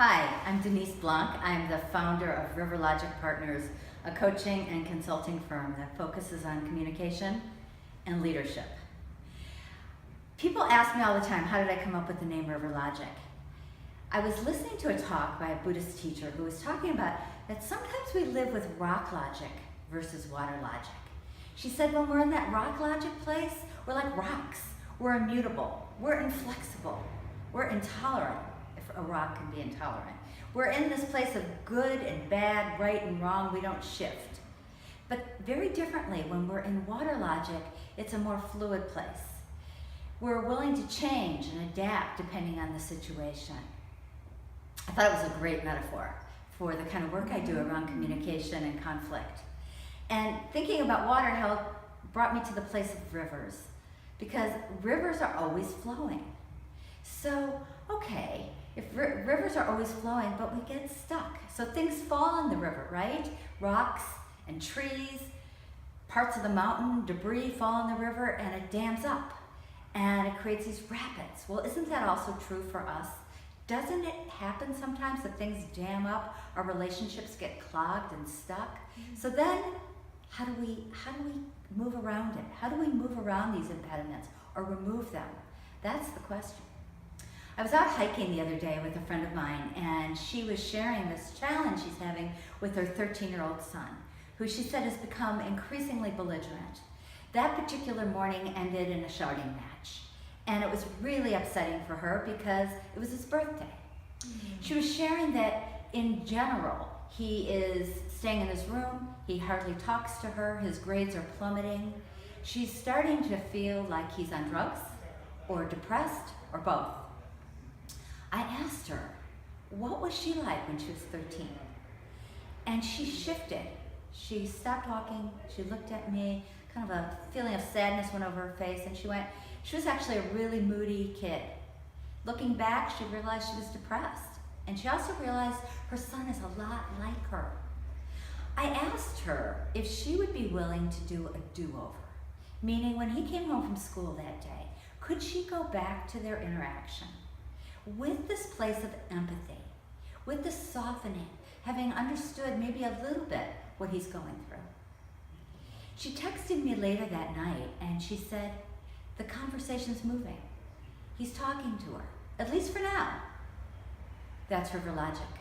Hi, I'm Denise Blanc. I'm the founder of RiverLogic Partners, a coaching and consulting firm that focuses on communication and leadership. People ask me all the time, how did I come up with the name RiverLogic? I was listening to a talk by a Buddhist teacher who was talking about that sometimes we live with rock logic versus water logic. She said when we're in that rock logic place, we're like rocks. We're immutable, we're inflexible, we're intolerant, if a rock can be intolerant. We're in this place of good and bad, right and wrong, we don't shift. But very differently, when we're in water logic, it's a more fluid place. We're willing to change and adapt depending on the situation. I thought it was a great metaphor for the kind of work I do around communication and conflict. And thinking about water brought me to the place of rivers, because rivers are always flowing. So, okay, if rivers are always flowing, but we get stuck. So things fall in the river, right? Rocks and trees, parts of the mountain, debris fall in the river, and it dams up. And it creates these rapids. Well, isn't that also true for us? Doesn't it happen sometimes that things jam up, our relationships get clogged and stuck? So then, how do we move around it? How do we move around these impediments or remove them? That's the question. I was out hiking the other day with a friend of mine, and she was sharing this challenge she's having with her 13-year-old son, who she said has become increasingly belligerent. That particular morning ended in a shouting match, and it was really upsetting for her because it was his birthday. She was sharing that in general, he is staying in his room, he hardly talks to her, his grades are plummeting. She's starting to feel like he's on drugs, or depressed, or both. I asked her, what was she like when she was 13? And she shifted. She stopped talking, she looked at me, kind of a feeling of sadness went over her face, and she was actually a really moody kid. Looking back, she realized she was depressed. And she also realized her son is a lot like her. I asked her if she would be willing to do a do-over, meaning when he came home from school that day, could she go back to their interaction with this place of empathy, with the softening, having understood maybe a little bit what he's going through. She texted me later that night and she said, the conversation's moving. He's talking to her, at least for now. That's RiverLogic.